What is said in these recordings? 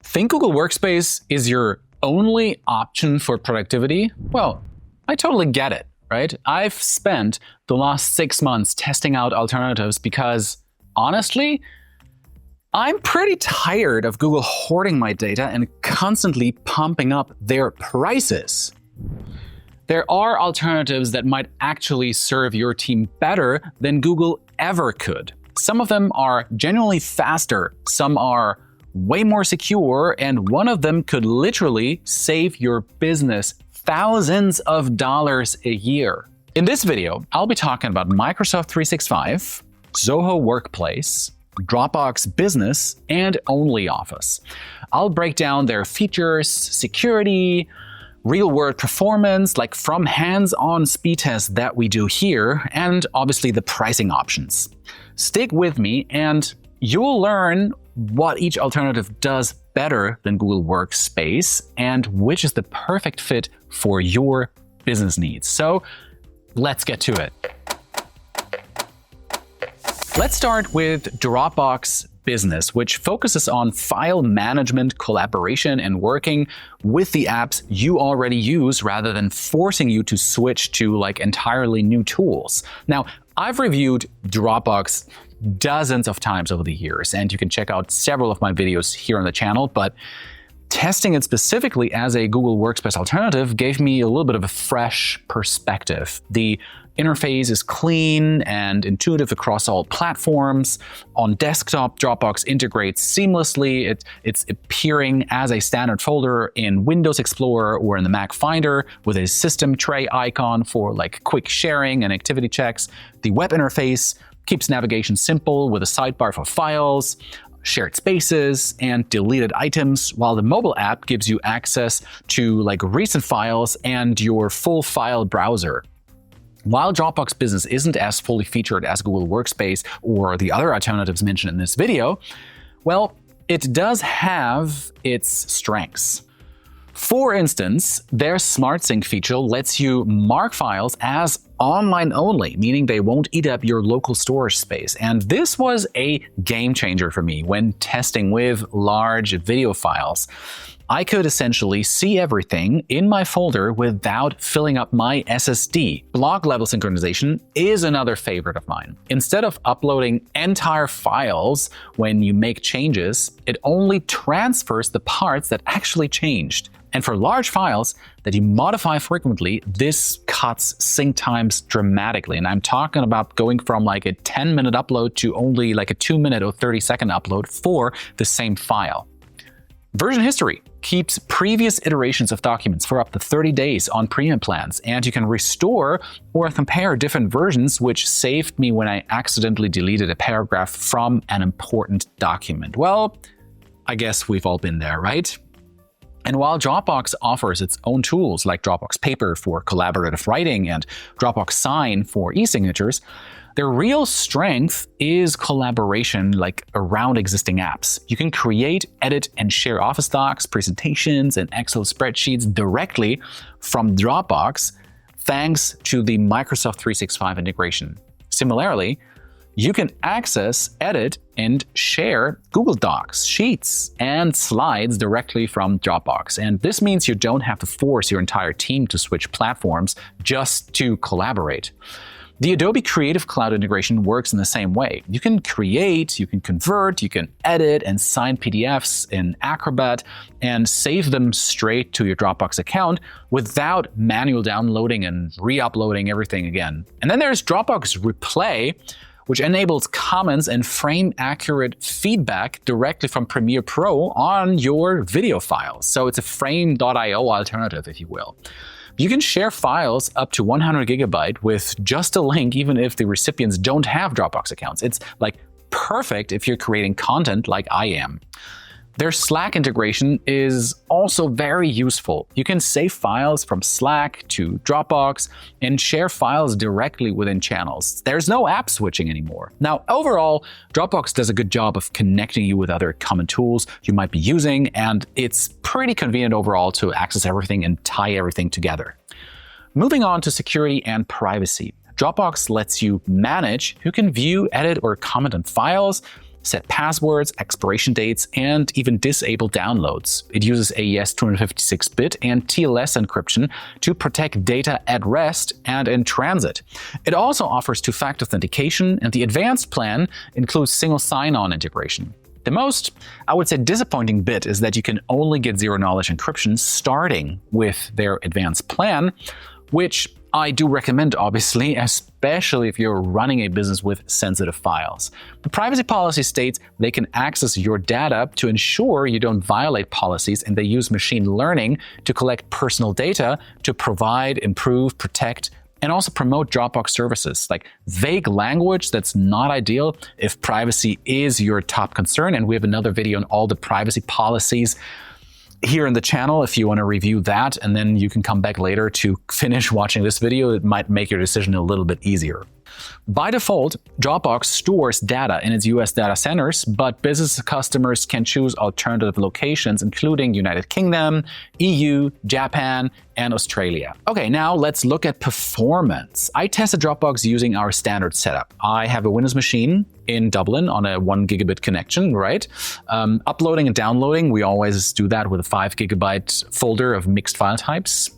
Think Google Workspace is your only option for productivity? Well, I totally get it, right? I've spent the last 6 months testing out alternatives because, honestly, I'm pretty tired of Google hoarding my data and constantly pumping up their prices. There are alternatives that might actually serve your team better than Google ever could. Some of them are genuinely faster, some are way more secure, and one of them could literally save your business thousands of dollars a year. In this video, I'll be talking about Microsoft 365, Zoho Workplace, Dropbox Business, and OnlyOffice. I'll break down their features, security, real-world performance, like from hands-on speed tests that we do here, and obviously the pricing options. Stick with me and you'll learn what each alternative does better than Google Workspace and which is the perfect fit for your business needs. So let's get to it. Let's start with Dropbox Business, which focuses on file management, collaboration, and working with the apps you already use rather than forcing you to switch to like entirely new tools. Now, I've reviewed Dropbox dozens of times over the years, and you can check out several of my videos here on the channel, but testing it specifically as a Google Workspace alternative gave me a little bit of a fresh perspective. The interface is clean and intuitive across all platforms. On desktop, Dropbox integrates seamlessly. It's appearing as a standard folder in Windows Explorer or in the Mac Finder with a system tray icon for like quick sharing and activity checks. The web interface keeps navigation simple with a sidebar for files, shared spaces, and deleted items, while the mobile app gives you access to like recent files and your full file browser. While Dropbox Business isn't as fully featured as Google Workspace or the other alternatives mentioned in this video, well, it does have its strengths. For instance, their Smart Sync feature lets you mark files as online only, meaning they won't eat up your local storage space. And this was a game changer for me when testing with large video files. I could essentially see everything in my folder without filling up my SSD. Block level synchronization is another favorite of mine. Instead of uploading entire files when you make changes, it only transfers the parts that actually changed. And for large files that you modify frequently, this cuts sync times dramatically. And I'm talking about going from like a 10-minute upload to only like a 2-minute or 30-second upload for the same file. Version history keeps previous iterations of documents for up to 30 days on premium plans, and you can restore or compare different versions, which saved me when I accidentally deleted a paragraph from an important document. Well, I guess we've all been there, right? And while Dropbox offers its own tools like Dropbox Paper for collaborative writing and Dropbox Sign for e-signatures, their real strength is collaboration like around existing apps. You can create, edit, and share Office docs, presentations, and Excel spreadsheets directly from Dropbox thanks to the Microsoft 365 integration. Similarly, you can access, edit, and share Google Docs, Sheets, and Slides directly from Dropbox. And this means you don't have to force your entire team to switch platforms just to collaborate. The Adobe Creative Cloud integration works in the same way. You can create, you can convert, you can edit and sign PDFs in Acrobat and save them straight to your Dropbox account without manual downloading and re-uploading everything again. And then there's Dropbox Replay, which enables comments and frame-accurate feedback directly from Premiere Pro on your video files. So it's a frame.io alternative, if you will. You can share files up to 100 GB with just a link, even if the recipients don't have Dropbox accounts. It's like perfect if you're creating content like I am. Their Slack integration is also very useful. You can save files from Slack to Dropbox and share files directly within channels. There's no app switching anymore. Now, overall, Dropbox does a good job of connecting you with other common tools you might be using, and it's pretty convenient overall to access everything and tie everything together. Moving on to security and privacy. Dropbox lets you manage who can view, edit, or comment on files, set passwords, expiration dates, and even disable downloads. It uses AES 256-bit and TLS encryption to protect data at rest and in transit. It also offers two-factor authentication, and the advanced plan includes single sign-on integration. The most, I would say, disappointing bit is that you can only get zero-knowledge encryption starting with their advanced plan, which I do recommend, obviously, especially if you're running a business with sensitive files. The privacy policy states they can access your data to ensure you don't violate policies, and they use machine learning to collect personal data to provide, improve, protect, and also promote Dropbox services. Like vague language, that's not ideal if privacy is your top concern. And we have another video on all the privacy policies here in the channel if you want to review that, and then you can come back later to finish watching this video. It might make your decision a little bit easier. By default, Dropbox stores data in its US data centers, but business customers can choose alternative locations, including United Kingdom, EU, Japan, and Australia. Okay, now let's look at performance. I tested Dropbox using our standard setup. I have a Windows machine in Dublin on a 1 gigabit connection, right? Uploading and downloading, we always do that with a 5 gigabyte folder of mixed file types.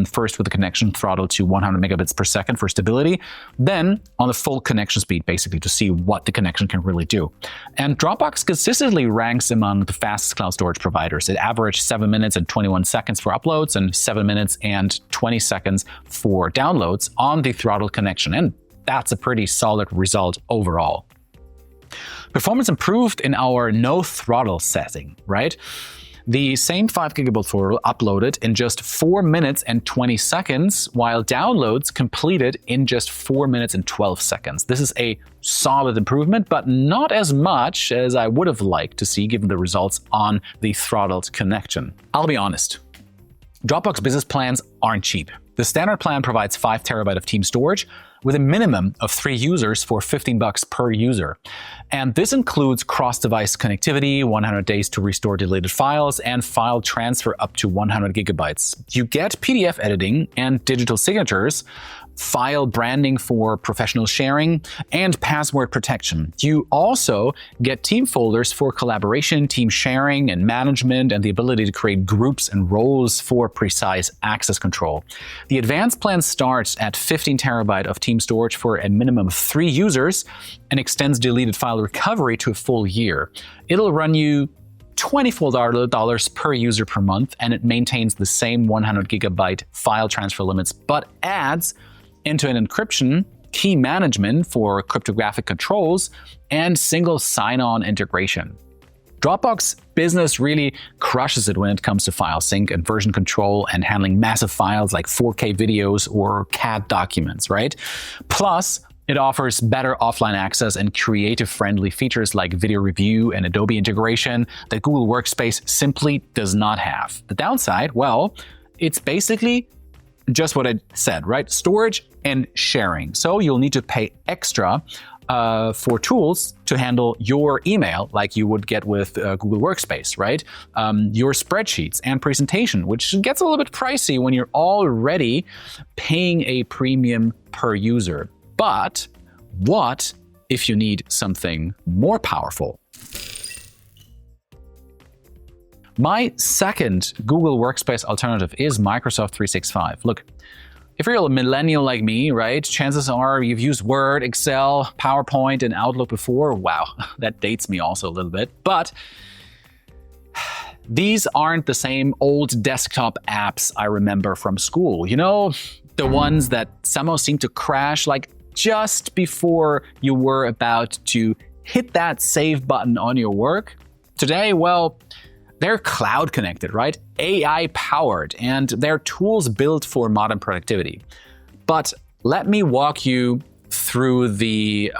First with the connection throttled to 100 megabits per second for stability, then on the full connection speed, basically, to see what the connection can really do. And Dropbox consistently ranks among the fastest cloud storage providers. It averaged 7 minutes and 21 seconds for uploads and 7 minutes and 20 seconds for downloads on the throttled connection. And that's a pretty solid result overall. Performance improved in our no throttle setting, right? The same 5 gigabit folder uploaded in just 4 minutes and 20 seconds, while downloads completed in just 4 minutes and 12 seconds. This is a solid improvement, but not as much as I would have liked to see given the results on the throttled connection. I'll be honest, Dropbox business plans aren't cheap. The standard plan provides 5 terabyte of team storage with a minimum of 3 users for $15 per user. And this includes cross-device connectivity, 100 days to restore deleted files, and file transfer up to 100 gigabytes. You get PDF editing and digital signatures, file branding for professional sharing, and password protection. You also get team folders for collaboration, team sharing, and management, and the ability to create groups and roles for precise access control. The advanced plan starts at 15 terabyte of team storage for a minimum of 3 users and extends deleted file recovery to a full year. It'll run you $24 per user per month, and it maintains the same 100 gigabyte file transfer limits, but adds end-to-end encryption, key management for cryptographic controls, and single sign-on integration. Dropbox Business really crushes it when it comes to file sync and version control and handling massive files like 4K videos or CAD documents, right? Plus, it offers better offline access and creative-friendly features like video review and Adobe integration that Google Workspace simply does not have. The downside, well, it's basically just what I said, right? Storage and sharing. So you'll need to pay extra for tools to handle your email like you would get with Google Workspace, right? Your spreadsheets and presentation, which gets a little bit pricey when you're already paying a premium per user. But what if you need something more powerful? My second Google Workspace alternative is Microsoft 365. Look, if you're a millennial like me, right, chances are you've used Word, Excel, PowerPoint, and Outlook before. Wow, that dates me also a little bit. But these aren't the same old desktop apps I remember from school. You know, the ones that somehow seem to crash like just before you were about to hit that save button on your work. Today, well, they're cloud connected, right? AI powered, and they're tools built for modern productivity. But let me walk you through the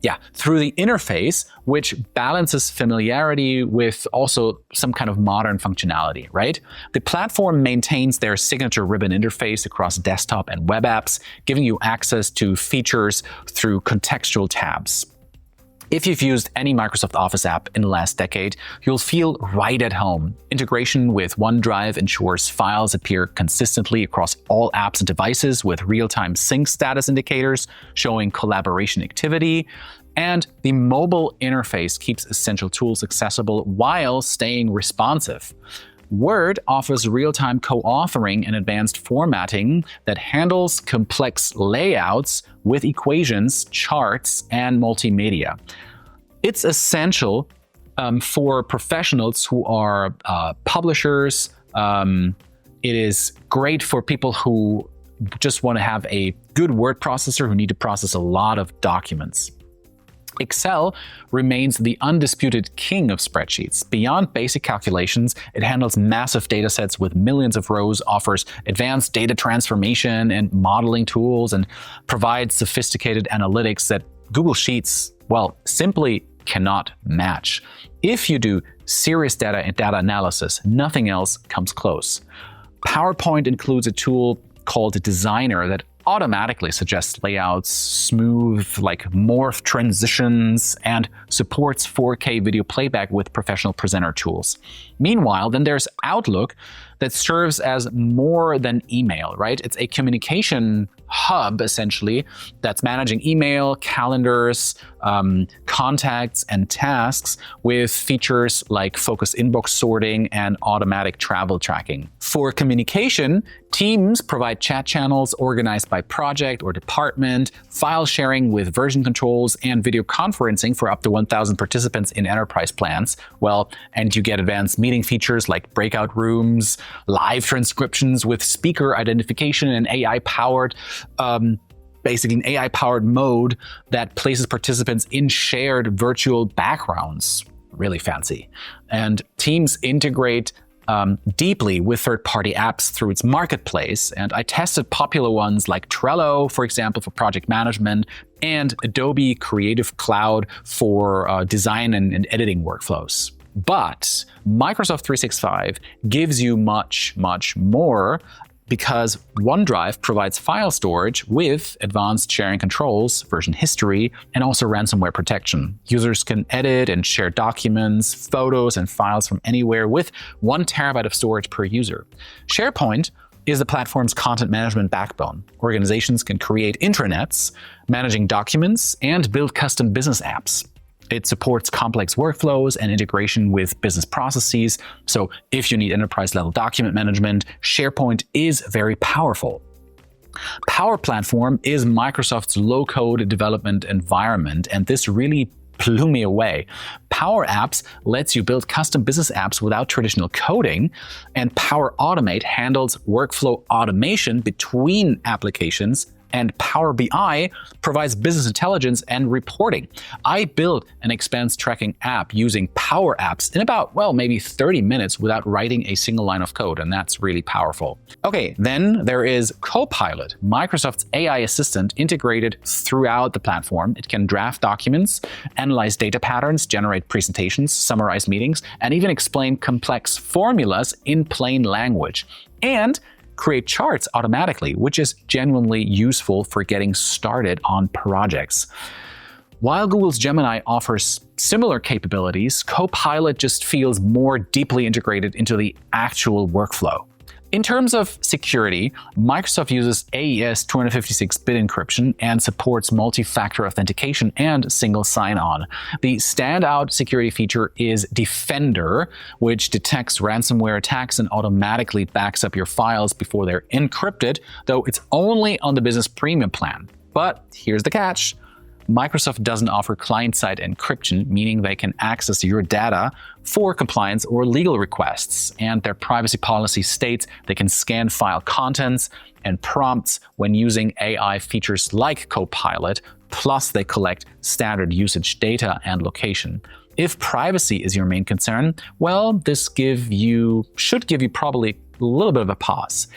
interface, which balances familiarity with also some kind of modern functionality, right? The platform maintains their signature ribbon interface across desktop and web apps, giving you access to features through contextual tabs. If you've used any Microsoft Office app in the last decade, you'll feel right at home. Integration with OneDrive ensures files appear consistently across all apps and devices with real-time sync status indicators showing collaboration activity. And the mobile interface keeps essential tools accessible while staying responsive. Word offers real-time co-authoring and advanced formatting that handles complex layouts with equations, charts, and multimedia. It's essential for professionals who are publishers. It is great for people who just want to have a good word processor who need to process a lot of documents. Excel remains the undisputed king of spreadsheets. Beyond basic calculations, it handles massive datasets with millions of rows, offers advanced data transformation and modeling tools, and provides sophisticated analytics that Google Sheets, well, simply cannot match. If you do serious data and data analysis, nothing else comes close. PowerPoint includes a tool called Designer that automatically suggests layouts, smooth, morph transitions, and supports 4K video playback with professional presenter tools. Meanwhile, then there's Outlook that serves as more than email, right? It's a communication hub, essentially, that's managing email, calendars, contacts, and tasks with features like focused inbox sorting and automatic travel tracking. For communication, Teams provide chat channels organized by project or department, file sharing with version controls, and video conferencing for up to 1,000 participants in enterprise plans. Well, and you get advanced meeting features like breakout rooms, live transcriptions with speaker identification, and AI-powered basically an AI-powered mode that places participants in shared virtual backgrounds. Really fancy. And Teams integrate deeply with third-party apps through its marketplace. And I tested popular ones like Trello, for example, for project management, and Adobe Creative Cloud for design and editing workflows. But Microsoft 365 gives you much, much more, because OneDrive provides file storage with advanced sharing controls, version history, and also ransomware protection. Users can edit and share documents, photos, and files from anywhere with 1 terabyte of storage per user. SharePoint is the platform's content management backbone. Organizations can create intranets, managing documents, and build custom business apps. It supports complex workflows and integration with business processes. So if you need enterprise-level document management, SharePoint is very powerful. Power Platform is Microsoft's low-code development environment, and this really blew me away. Power Apps lets you build custom business apps without traditional coding, and Power Automate handles workflow automation between applications, and Power BI provides business intelligence and reporting. I built an expense tracking app using Power Apps in about, maybe 30 minutes without writing a single line of code, and that's really powerful. Okay, then there is Copilot, Microsoft's AI assistant integrated throughout the platform. It can draft documents, analyze data patterns, generate presentations, summarize meetings, and even explain complex formulas in plain language. And create charts automatically, which is genuinely useful for getting started on projects. While Google's Gemini offers similar capabilities, Copilot just feels more deeply integrated into the actual workflow. In terms of security, Microsoft uses AES 256-bit encryption and supports multi-factor authentication and single sign-on. The standout security feature is Defender, which detects ransomware attacks and automatically backs up your files before they're encrypted, though it's only on the Business Premium plan. But here's the catch. Microsoft doesn't offer client-side encryption, meaning they can access your data for compliance or legal requests. And their privacy policy states they can scan file contents and prompts when using AI features like Copilot, plus they collect standard usage data and location. If privacy is your main concern, well, this should give you probably a little bit of a pause.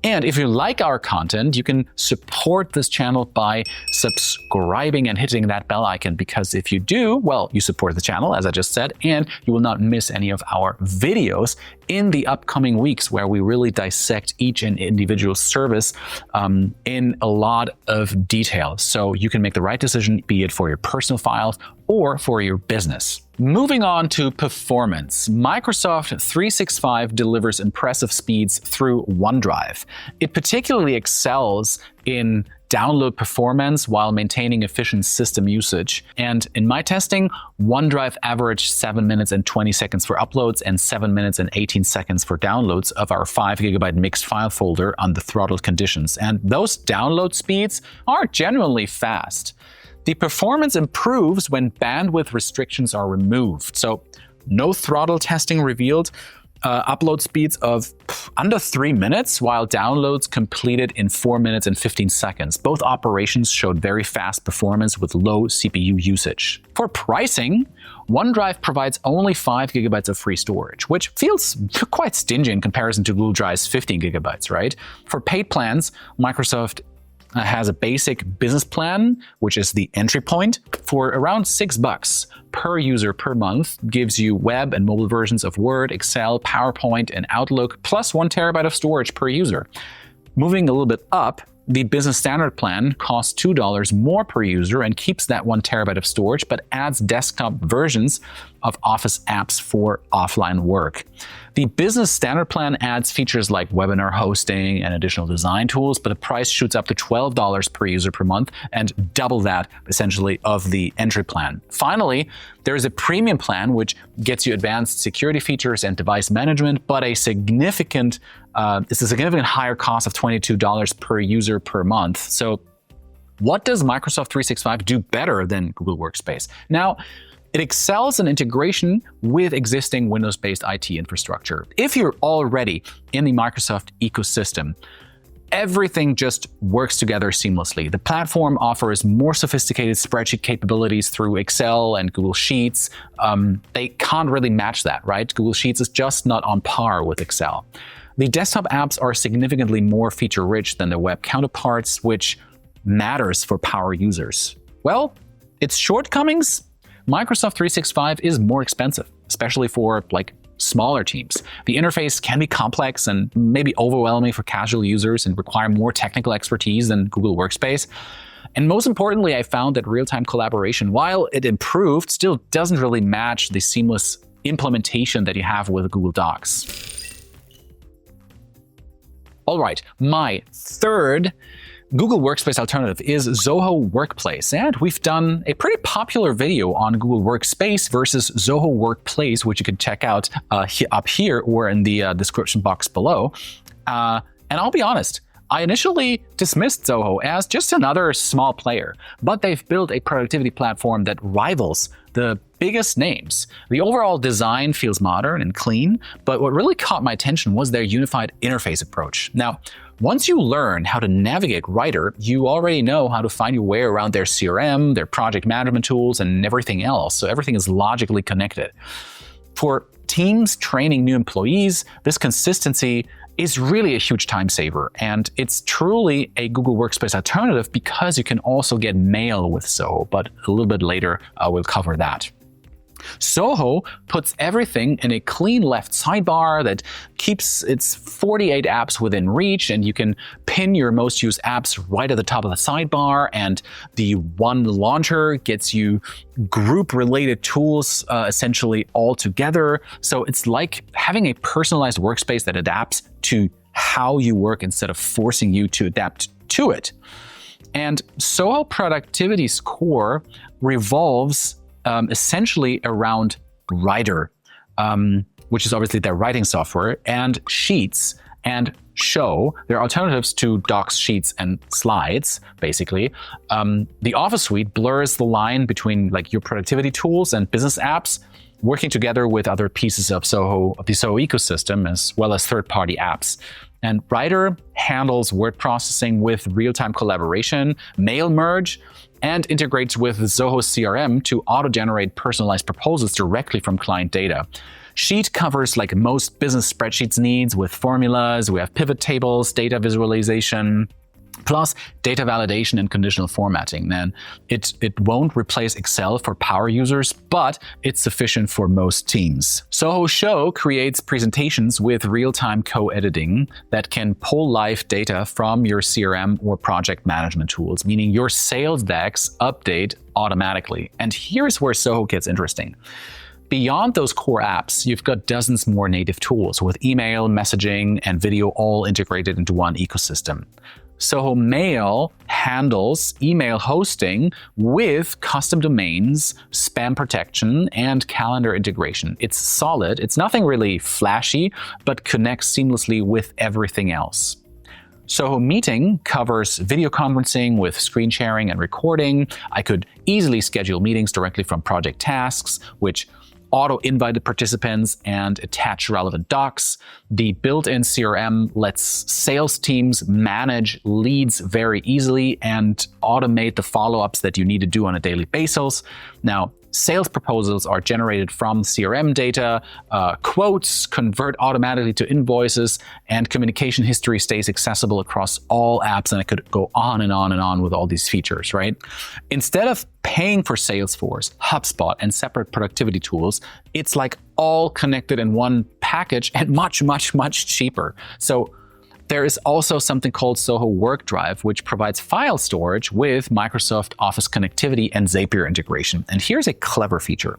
And if you like our content, you can support this channel by subscribing and hitting that bell icon, because if you do, well, you support the channel, as I just said, and you will not miss any of our videos in the upcoming weeks where we really dissect each and individual service in a lot of detail. So you can make the right decision, be it for your personal files or for your business. Moving on to performance, Microsoft 365 delivers impressive speeds through OneDrive. It particularly excels in download performance while maintaining efficient system usage. And in my testing, OneDrive averaged 7 minutes and 20 seconds for uploads and 7 minutes and 18 seconds for downloads of our 5 GB mixed file folder under throttled conditions. And those download speeds are genuinely fast. The performance improves when bandwidth restrictions are removed. So no throttle testing revealed upload speeds of under 3 minutes, while downloads completed in 4 minutes and 15 seconds. Both operations showed very fast performance with low CPU usage. For pricing, OneDrive provides only 5 GB of free storage, which feels quite stingy in comparison to Google Drive's 15 GB, right? For paid plans, Microsoft has a basic business plan, which is the entry point, for around $6 per user per month, gives you web and mobile versions of Word, Excel, PowerPoint, and Outlook, plus 1 TB of storage per user. Moving a little bit up, the business standard plan costs $2 more per user and keeps that 1 TB of storage, but adds desktop versions of Office apps for offline work. The business standard plan adds features like webinar hosting and additional design tools, but the price shoots up to $12 per user per month and double that, essentially, of the entry plan. Finally, there is a premium plan, which gets you advanced security features and device management, but it's a significant higher cost of $22 per user per month. So what does Microsoft 365 do better than Google Workspace? Now, it excels in integration with existing Windows-based IT infrastructure. If you're already in the Microsoft ecosystem, everything just works together seamlessly. The platform offers more sophisticated spreadsheet capabilities through Excel and Google Sheets. They can't really match that, right? Google Sheets is just not on par with Excel. The desktop apps are significantly more feature-rich than their web counterparts, which matters for power users. Well, its shortcomings? Microsoft 365 is more expensive, especially for smaller teams. The interface can be complex and maybe overwhelming for casual users and require more technical expertise than Google Workspace. And most importantly, I found that real-time collaboration, while it improved, still doesn't really match the seamless implementation that you have with Google Docs. All right, my third Google Workspace alternative is Zoho Workplace, and we've done a pretty popular video on Google Workspace versus Zoho Workplace, which you can check out up here or in the description box below. And I'll be honest, I initially dismissed Zoho as just another small player, but they've built a productivity platform that rivals the biggest names. The overall design feels modern and clean, but what really caught my attention was their unified interface approach. Now, once you learn how to navigate Writer, you already know how to find your way around their CRM, their project management tools, and everything else. So everything is logically connected. For teams training new employees, this consistency is really a huge time saver, and it's truly a Google Workspace alternative because you can also get mail with Zoho, but a little bit later we'll cover that. Zoho puts everything in a clean left sidebar that keeps its 48 apps within reach, and you can pin your most used apps right at the top of the sidebar, and the one launcher gets you group-related tools essentially all together. So it's like having a personalized workspace that adapts to how you work instead of forcing you to adapt to it. And Zoho Productivity's core revolves essentially around Writer, which is obviously their writing software, and Sheets and Show. They're alternatives to Docs, Sheets, and Slides, basically. The Office suite blurs the line between your productivity tools and business apps, working together with other pieces of the Zoho ecosystem, as well as third-party apps. And Writer handles word processing with real-time collaboration, mail merge, and integrates with Zoho CRM to auto-generate personalized proposals directly from client data. Sheet covers most business spreadsheets needs with formulas. We have pivot tables, data visualization, plus data validation and conditional formatting. And it won't replace Excel for power users, but it's sufficient for most teams. Zoho Show creates presentations with real-time co-editing that can pull live data from your CRM or project management tools, meaning your sales decks update automatically. And here's where Zoho gets interesting. Beyond those core apps, you've got dozens more native tools with email, messaging, and video all integrated into one ecosystem. Soho Mail handles email hosting with custom domains, spam protection, and calendar integration. It's solid. It's nothing really flashy, but connects seamlessly with everything else. Soho Meeting covers video conferencing with screen sharing and recording. I could easily schedule meetings directly from project tasks, which auto-invited participants and attach relevant docs. The built-in CRM lets sales teams manage leads very easily and automate the follow-ups that you need to do on a daily basis. Now, sales proposals are generated from CRM data, quotes convert automatically to invoices, and communication history stays accessible across all apps. And I could go on and on and on with all these features, right? Instead of paying for Salesforce, HubSpot, and separate productivity tools, it's like all connected in one package and much, much, much cheaper. So there is also something called Soho Work Drive, which provides file storage with Microsoft Office connectivity and Zapier integration. And here's a clever feature.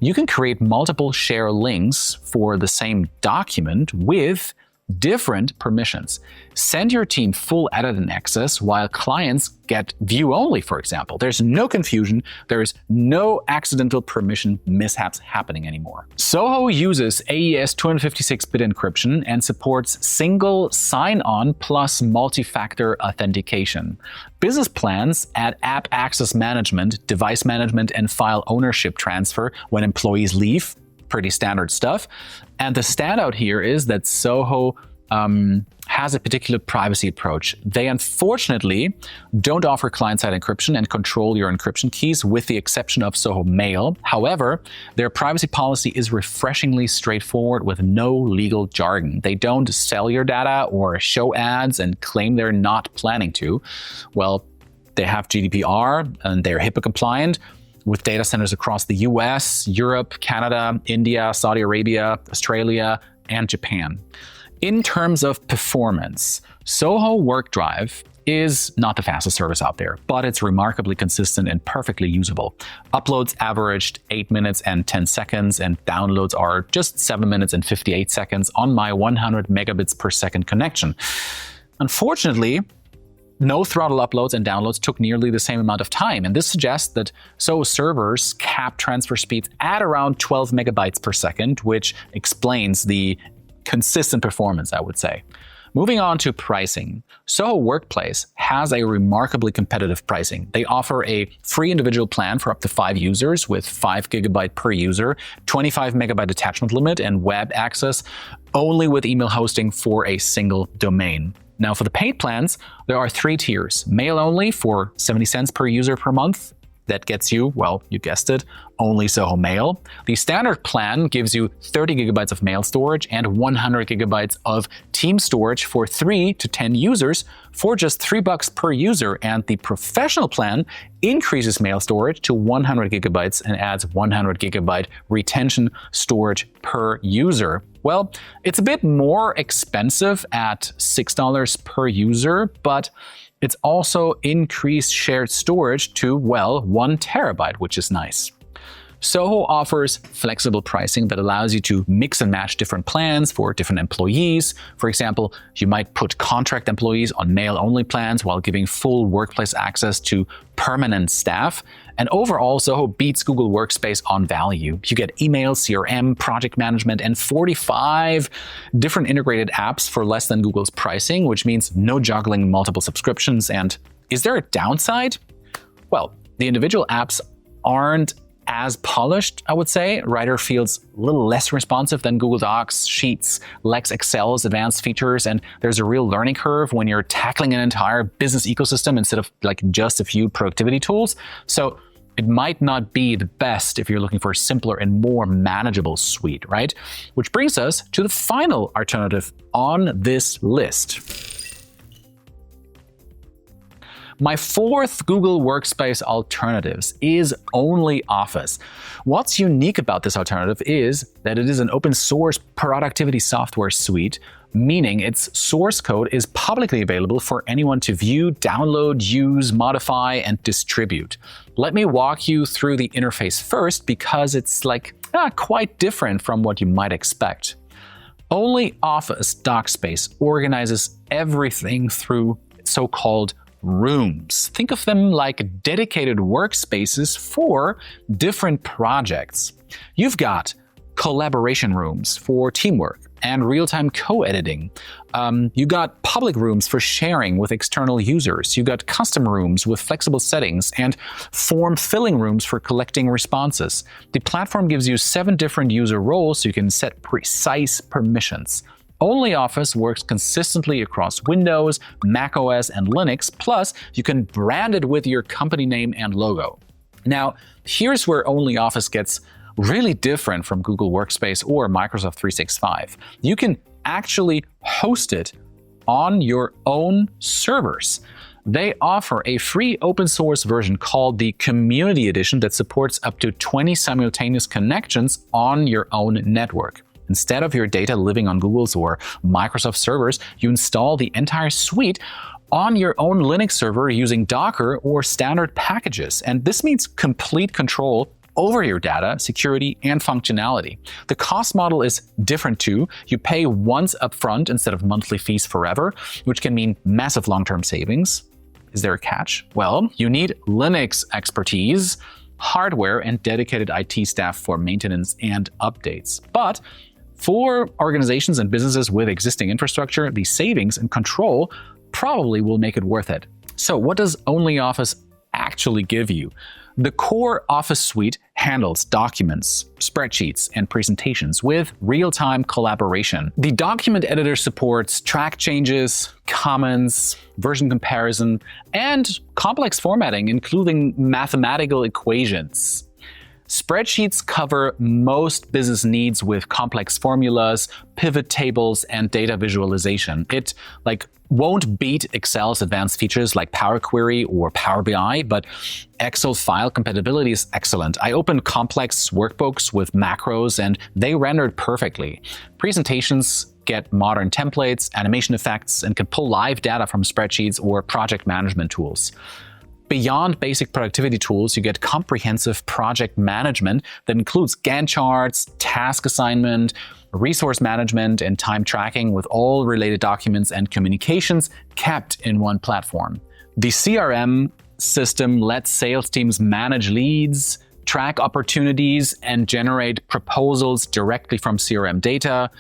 You can create multiple share links for the same document with different permissions. Send your team full edit and access while clients get view only, for example. There's no confusion. There is no accidental permission mishaps happening anymore. Soho uses AES 256-bit encryption and supports single sign-on plus multi-factor authentication. Business plans add app access management, device management, and file ownership transfer when employees leave. Pretty standard stuff. And the standout here is that Soho has a particular privacy approach. They unfortunately don't offer client-side encryption and control your encryption keys with the exception of Soho Mail. However, their privacy policy is refreshingly straightforward with no legal jargon. They don't sell your data or show ads and claim they're not planning to. Well, they have GDPR and they're HIPAA compliant, with data centers across the US, Europe, Canada, India, Saudi Arabia, Australia, and Japan. In terms of performance, Soho Work Drive is not the fastest service out there, but it's remarkably consistent and perfectly usable. Uploads averaged 8 minutes and 10 seconds, and downloads are just 7 minutes and 58 seconds on my 100 megabits per second connection. Unfortunately, no throttle uploads and downloads took nearly the same amount of time, and this suggests that Soho servers cap transfer speeds at around 12 megabytes per second, which explains the consistent performance, I would say. Moving on to pricing, Soho Workplace has a remarkably competitive pricing. They offer a free individual plan for up to 5 users with 5 GB per user, 25 megabyte attachment limit, and web access only with email hosting for a single domain. Now, for the paid plans, there are 3 tiers. Mail only for 70 cents per user per month. That gets you, well, you guessed it, only Soho Mail. The standard plan gives you 30 gigabytes of mail storage and 100 gigabytes of team storage for 3 to 10 users for just $3 per user. And the professional plan increases mail storage to 100 gigabytes and adds 100 gigabyte retention storage per user. Well, it's a bit more expensive at $6 per user, but it's also increased shared storage to, well, 1 terabyte, which is nice. Soho offers flexible pricing that allows you to mix and match different plans for different employees. For example, you might put contract employees on mail-only plans while giving full workplace access to permanent staff. And overall, Soho beats Google Workspace on value. You get email, CRM, project management, and 45 different integrated apps for less than Google's pricing, which means no juggling multiple subscriptions. And is there a downside? Well, the individual apps aren't as polished, I would say. Writer feels a little less responsive than Google Docs, Sheets, Lex, Excel's advanced features, and there's a real learning curve when you're tackling an entire business ecosystem instead of like just a few productivity tools. So it might not be the best if you're looking for a simpler and more manageable suite, right? Which brings us to the final alternative on this list. My fourth Google Workspace alternatives is OnlyOffice. What's unique about this alternative is that it is an open source productivity software suite, meaning its source code is publicly available for anyone to view, download, use, modify, and distribute. Let me walk you through the interface first because it's quite different from what you might expect. OnlyOffice DocSpace organizes everything through so-called rooms. Think of them like dedicated workspaces for different projects. You've got collaboration rooms for teamwork and real-time co-editing. You got public rooms for sharing with external users. You got custom rooms with flexible settings and form-filling rooms for collecting responses. The platform gives you 7 different user roles so you can set precise permissions. OnlyOffice works consistently across Windows, macOS, and Linux, plus you can brand it with your company name and logo. Now, here's where OnlyOffice gets really different from Google Workspace or Microsoft 365. You can actually host it on your own servers. They offer a free open source version called the Community Edition that supports up to 20 simultaneous connections on your own network. Instead of your data living on Google's or Microsoft servers, you install the entire suite on your own Linux server using Docker or standard packages. And this means complete control over your data, security, and functionality. The cost model is different too. You pay once upfront instead of monthly fees forever, which can mean massive long-term savings. Is there a catch? Well, you need Linux expertise, hardware, and dedicated IT staff for maintenance and updates. But for organizations and businesses with existing infrastructure, the savings and control probably will make it worth it. So what does OnlyOffice actually give you? The core Office suite handles documents, spreadsheets, and presentations with real-time collaboration. The document editor supports track changes, comments, version comparison, and complex formatting, including mathematical equations. Spreadsheets cover most business needs with complex formulas, pivot tables, and data visualization. It won't beat Excel's advanced features like Power Query or Power BI, but Excel file compatibility is excellent. I opened complex workbooks with macros and they rendered perfectly. Presentations get modern templates, animation effects, and can pull live data from spreadsheets or project management tools. Beyond basic productivity tools, you get comprehensive project management that includes Gantt charts, task assignment, resource management, and time tracking with all related documents and communications kept in one platform. The CRM system lets sales teams manage leads, track opportunities, and generate proposals directly from CRM data.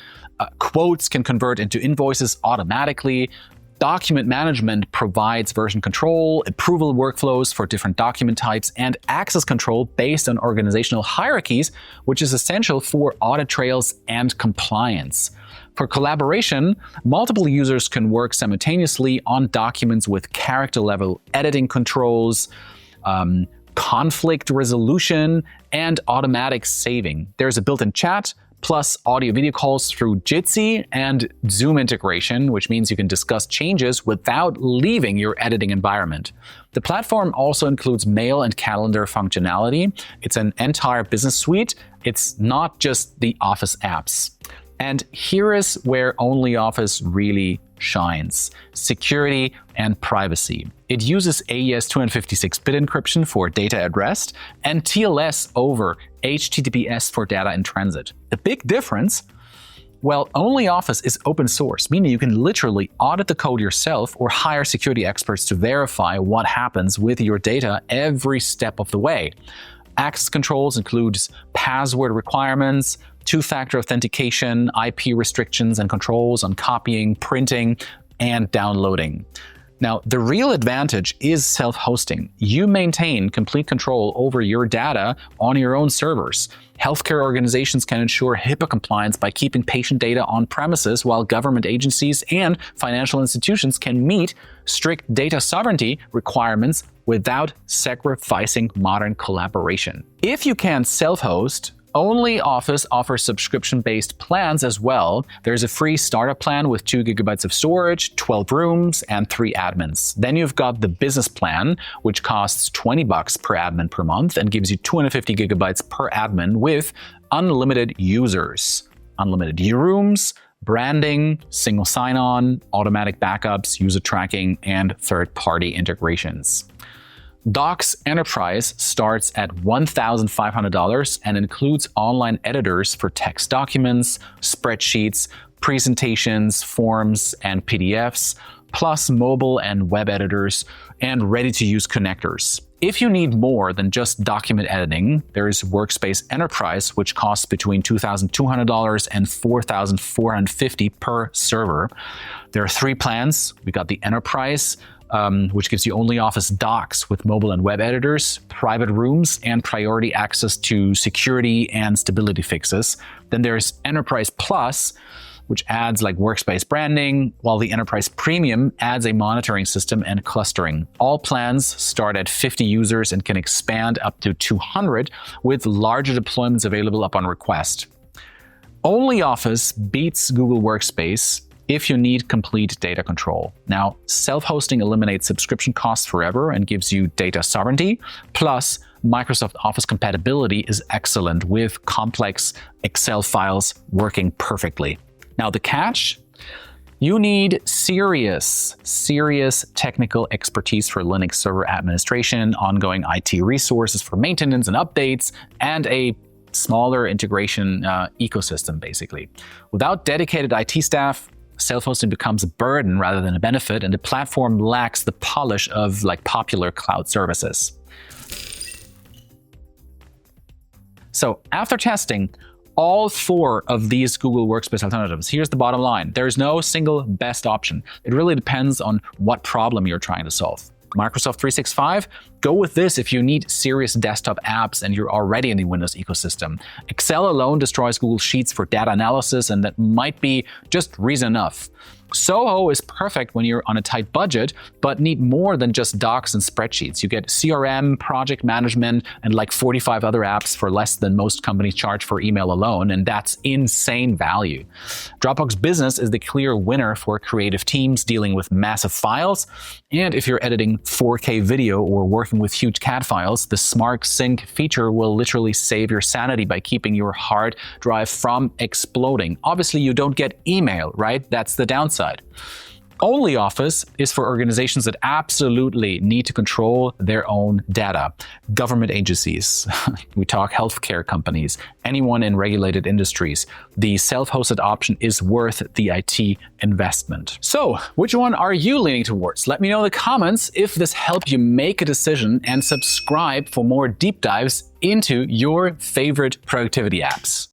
Quotes can convert into invoices automatically. Document management provides version control, approval workflows for different document types, and access control based on organizational hierarchies, which is essential for audit trails and compliance. For collaboration, multiple users can work simultaneously on documents with character-level editing controls, conflict resolution, and automatic saving. There's a built-in chat, plus audio-video calls through Jitsi and Zoom integration, which means you can discuss changes without leaving your editing environment. The platform also includes mail and calendar functionality. It's an entire business suite. It's not just the Office apps. And here is where OnlyOffice really shines: security and privacy. It uses AES 256-bit encryption for data at rest and TLS over HTTPS for data in transit. The big difference? Well, OnlyOffice is open source, meaning you can literally audit the code yourself or hire security experts to verify what happens with your data every step of the way. Access controls includes password requirements, two-factor authentication, IP restrictions and controls on copying, printing, and downloading. Now, the real advantage is self-hosting. You maintain complete control over your data on your own servers. Healthcare organizations can ensure HIPAA compliance by keeping patient data on premises, while government agencies and financial institutions can meet strict data sovereignty requirements without sacrificing modern collaboration. If you can self-host, OnlyOffice offers subscription-based plans as well. There's a free startup plan with 2 GB of storage, 12 rooms, and 3 admins. Then you've got the business plan, which costs $20 per admin per month and gives you 250 GB per admin with unlimited users, unlimited rooms, branding, single sign-on, automatic backups, user tracking, and third-party integrations. Docs Enterprise starts at $1,500 and includes online editors for text documents, spreadsheets, presentations, forms, and PDFs, plus mobile and web editors and ready-to-use connectors. If you need more than just document editing, there's Workspace Enterprise, which costs between $2,200 and $4,450 per server. There are 3 plans. We got the Enterprise, which gives you OnlyOffice docs with mobile and web editors, private rooms, and priority access to security and stability fixes. Then there's Enterprise Plus, which adds like workspace branding, while the Enterprise Premium adds a monitoring system and clustering. All plans start at 50 users and can expand up to 200, with larger deployments available upon request. OnlyOffice beats Google Workspace if you need complete data control. Now, self-hosting eliminates subscription costs forever and gives you data sovereignty. Plus, Microsoft Office compatibility is excellent with complex Excel files working perfectly. Now, the catch? You need serious technical expertise for Linux server administration, ongoing IT resources for maintenance and updates, and a smaller integration ecosystem, basically. Without dedicated IT staff, self-hosting becomes a burden rather than a benefit, and the platform lacks the polish of like popular cloud services. So after testing all 4 of these Google Workspace alternatives, here's the bottom line. There's no single best option. It really depends on what problem you're trying to solve. Microsoft 365, go with this if you need serious desktop apps and you're already in the Windows ecosystem. Excel alone destroys Google Sheets for data analysis, and that might be just reason enough. Soho is perfect when you're on a tight budget, but need more than just docs and spreadsheets. You get CRM, project management, and like 45 other apps for less than most companies charge for email alone, and that's insane value. Dropbox Business is the clear winner for creative teams dealing with massive files, and if you're editing 4K video or working with huge CAD files, the Smart Sync feature will literally save your sanity by keeping your hard drive from exploding. Obviously, you don't get email, right? That's the downside. OnlyOffice is for organizations that absolutely need to control their own data. Government agencies, we talk healthcare companies, anyone in regulated industries. The self-hosted option is worth the IT investment. So, which one are you leaning towards? Let me know in the comments if this helped you make a decision, and subscribe for more deep dives into your favorite productivity apps.